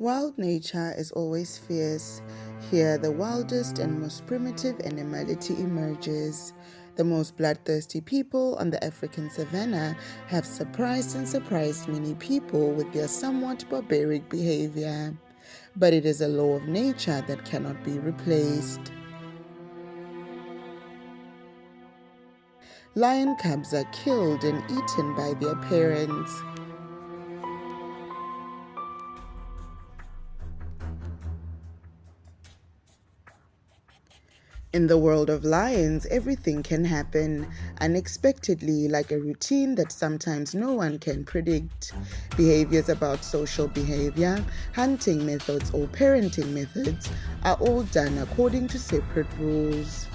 Wild nature is always fierce. Here, the wildest and most primitive animality emerges. The most bloodthirsty people on the African savanna have surprised many people with their somewhat barbaric behavior. But it is a law of nature that cannot be replaced. Lion cubs are killed and eaten by their parents. In the world of lions, everything can happen unexpectedly, like a routine that sometimes no one can predict. Behaviors about social behavior, hunting methods, or parenting methods are all done according to separate rules.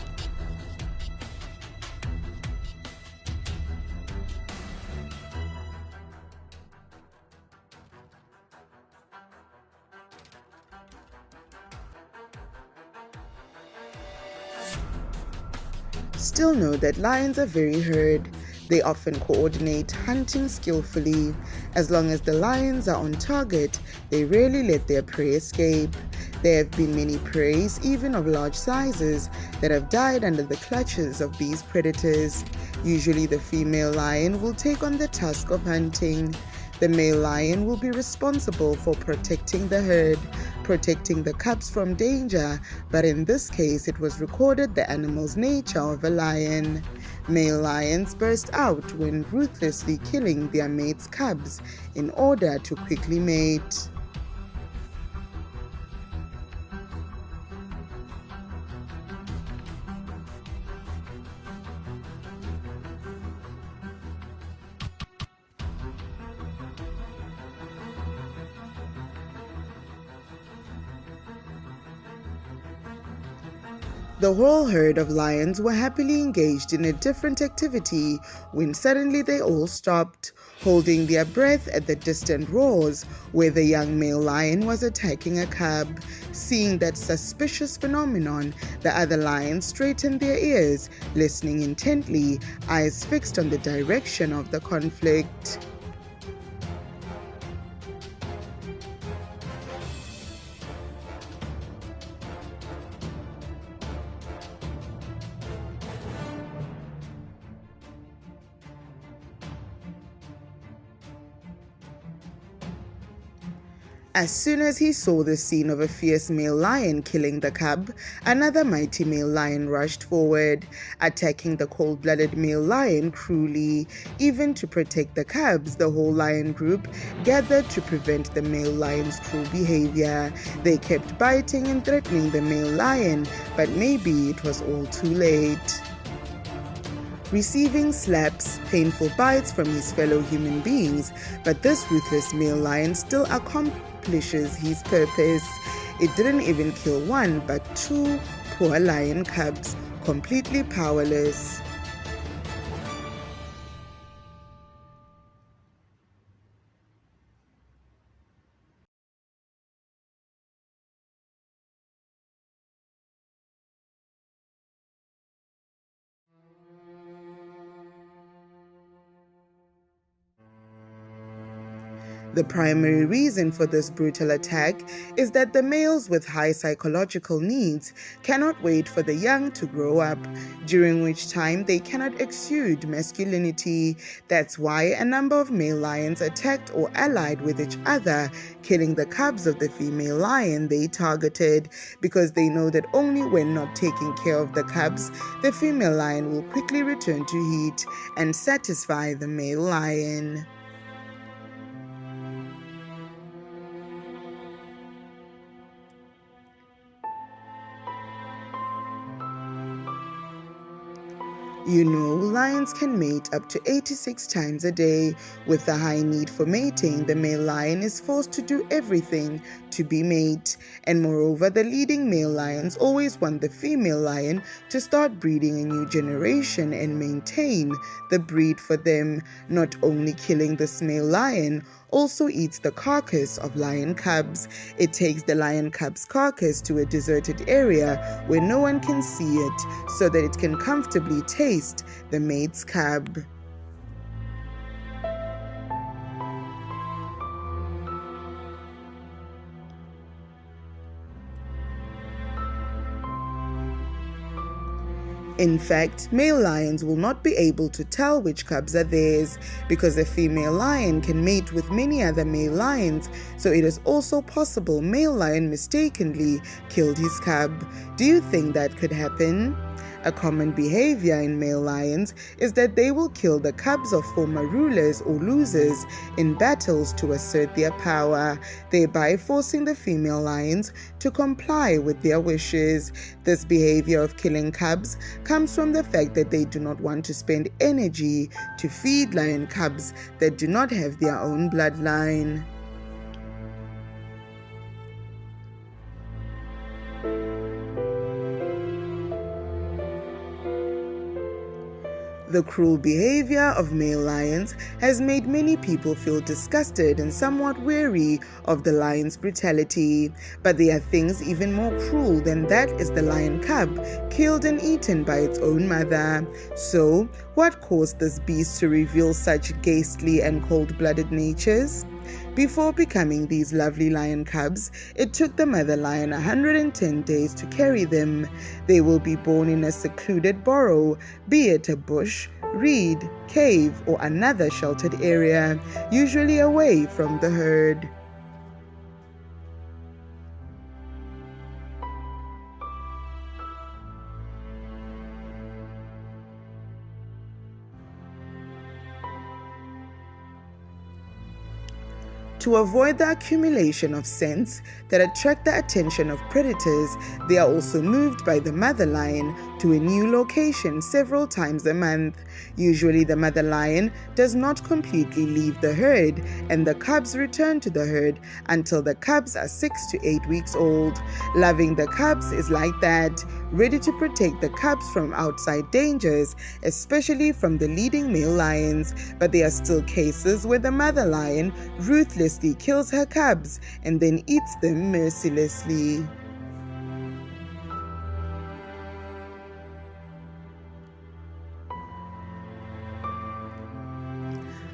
Still know that lions are very herd. They often coordinate hunting skillfully. As long as the lions are on target, they rarely let their prey escape. There have been many preys, even of large sizes, that have died under the clutches of these predators. Usually the female lion will take on the task of hunting. The male lion will be responsible for protecting the herd, protecting the cubs from danger, but in this case it was recorded the animal's nature of a lion. Male lions burst out when ruthlessly killing their mate's cubs in order to quickly mate. The whole herd of lions were happily engaged in a different activity when suddenly they all stopped, holding their breath at the distant roars where the young male lion was attacking a cub. Seeing that suspicious phenomenon, the other lions straightened their ears, listening intently, eyes fixed on the direction of the conflict. As soon as he saw the scene of a fierce male lion killing the cub, another mighty male lion rushed forward, attacking the cold-blooded male lion cruelly. Even to protect the cubs, the whole lion group gathered to prevent the male lion's cruel behavior. They kept biting and threatening the male lion, but maybe it was all too late. Receiving slaps, painful bites from his fellow human beings, but this ruthless male lion still accomplishes his purpose. It didn't even kill one, but two poor lion cubs, completely powerless. The primary reason for this brutal attack is that the males with high psychological needs cannot wait for the young to grow up, during which time they cannot exude masculinity. That's why a number of male lions attacked or allied with each other, killing the cubs of the female lion they targeted, because they know that only when not taking care of the cubs, the female lion will quickly return to heat and satisfy the male lion. You know, lions can mate up to 86 times a day. With the high need for mating, the male lion is forced to do everything to be mate. And moreover, the leading male lions always want the female lion to start breeding a new generation and maintain the breed for them. Not only killing this male lion, also eats the carcass of lion cubs. It takes the lion cub's carcass to a deserted area where no one can see it, so that it can comfortably taste the mate's cub. In fact, male lions will not be able to tell which cubs are theirs because a female lion can mate with many other male lions, so it is also possible male lion mistakenly killed his cub. Do you think that could happen? A common behavior in male lions is that they will kill the cubs of former rulers or losers in battles to assert their power, thereby forcing the female lions to comply with their wishes. This behavior of killing cubs comes from the fact that they do not want to spend energy to feed lion cubs that do not have their own bloodline. The cruel behavior of male lions has made many people feel disgusted and somewhat weary of the lion's brutality. But there are things even more cruel than that is the lion cub, killed and eaten by its own mother. So, what caused this beast to reveal such ghastly and cold-blooded natures? Before becoming these lovely lion cubs, it took the mother lion 110 days to carry them. They will be born in a secluded burrow, be it a bush, reed, cave, or another sheltered area, usually away from the herd. To avoid the accumulation of scents that attract the attention of predators, they are also moved by the mother lion to a new location several times a month. Usually the mother lion does not completely leave the herd, and the cubs return to the herd until the cubs are 6 to 8 weeks old. Loving the cubs is like that, ready to protect the cubs from outside dangers, especially from the leading male lions. But there are still cases where the mother lion ruthlessly kills her cubs and then eats them mercilessly.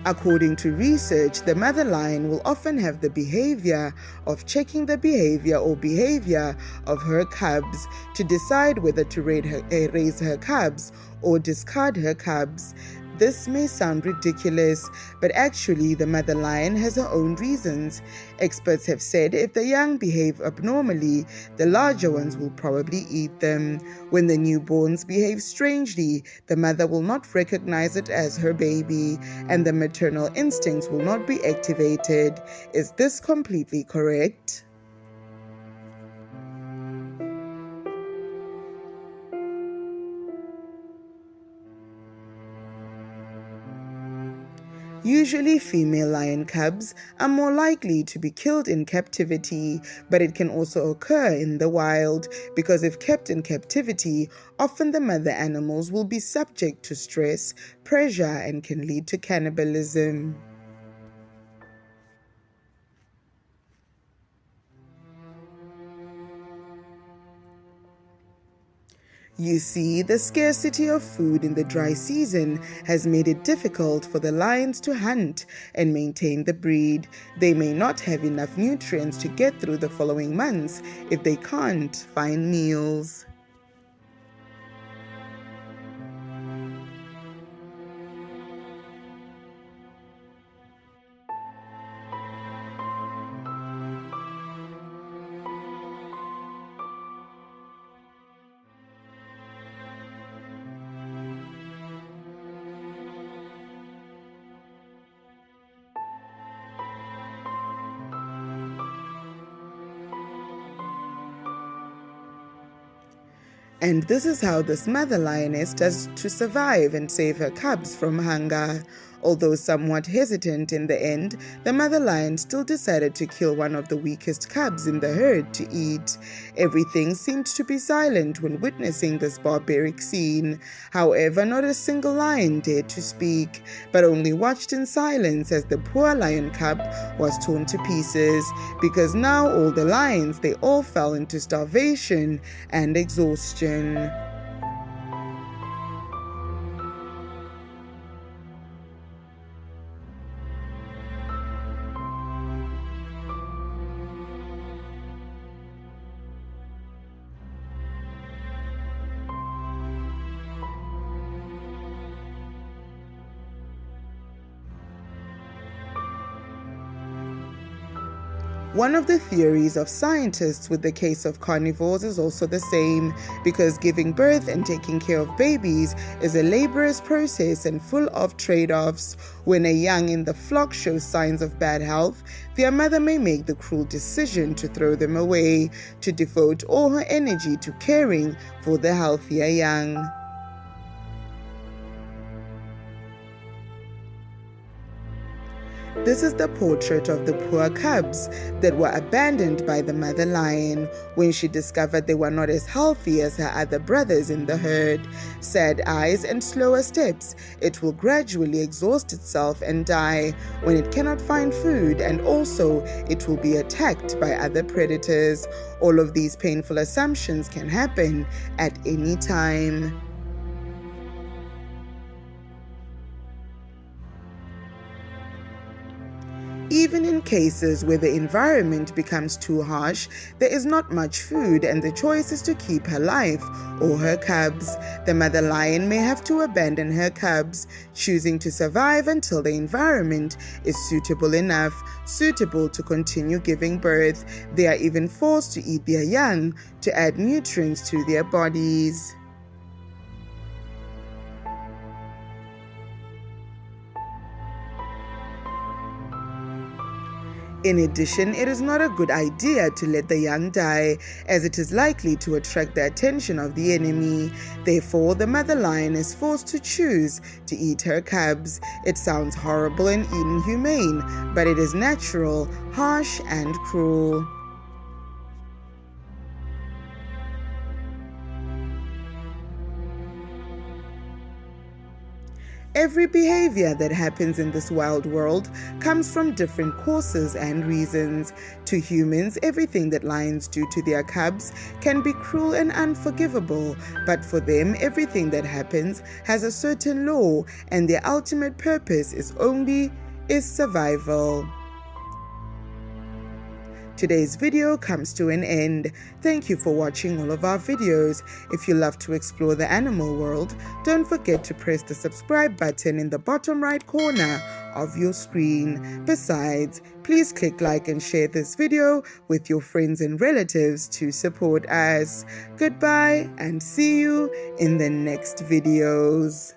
According to research, the mother lion will often have the behavior of checking the behavior of her cubs to decide whether to raise her cubs or discard her cubs. This may sound ridiculous, but actually the mother lion has her own reasons. Experts have said if the young behave abnormally, the larger ones will probably eat them. When the newborns behave strangely, the mother will not recognize it as her baby, and the maternal instincts will not be activated. Is this completely correct? Usually female lion cubs are more likely to be killed in captivity, but it can also occur in the wild because if kept in captivity, often the mother animals will be subject to stress, pressure, and can lead to cannibalism. You see, the scarcity of food in the dry season has made it difficult for the lions to hunt and maintain the breed. They may not have enough nutrients to get through the following months if they can't find meals. And this is how this mother lioness does to survive and save her cubs from hunger. Although somewhat hesitant in the end, the mother lion still decided to kill one of the weakest cubs in the herd to eat. Everything seemed to be silent when witnessing this barbaric scene. However, not a single lion dared to speak, but only watched in silence as the poor lion cub was torn to pieces, because now all the lions, they all fell into starvation and exhaustion. One of the theories of scientists with the case of carnivores is also the same, because giving birth and taking care of babies is a laborious process and full of trade-offs. When a young in the flock shows signs of bad health, their mother may make the cruel decision to throw them away, to devote all her energy to caring for the healthier young. This is the portrait of the poor cubs that were abandoned by the mother lion when she discovered they were not as healthy as her other brothers in the herd. Sad eyes and slower steps, it will gradually exhaust itself and die when it cannot find food, and also it will be attacked by other predators. All of these painful assumptions can happen at any time. Even in cases where the environment becomes too harsh, there is not much food and the choice is to keep her life or her cubs. The mother lion may have to abandon her cubs, choosing to survive until the environment is suitable enough, suitable to continue giving birth. They are even forced to eat their young to add nutrients to their bodies. In addition, it is not a good idea to let the young die, as it is likely to attract the attention of the enemy. Therefore, the mother lion is forced to choose to eat her cubs. It sounds horrible and inhumane, but it is natural, harsh, and cruel. Every behavior that happens in this wild world comes from different causes and reasons. To humans, everything that lions do to their cubs can be cruel and unforgivable, but for them, everything that happens has a certain law, and their ultimate purpose is survival. Today's video comes to an end. Thank you for watching all of our videos. If you love to explore the animal world, don't forget to press the subscribe button in the bottom right corner of your screen. Besides, please click like and share this video with your friends and relatives to support us. Goodbye and see you in the next videos.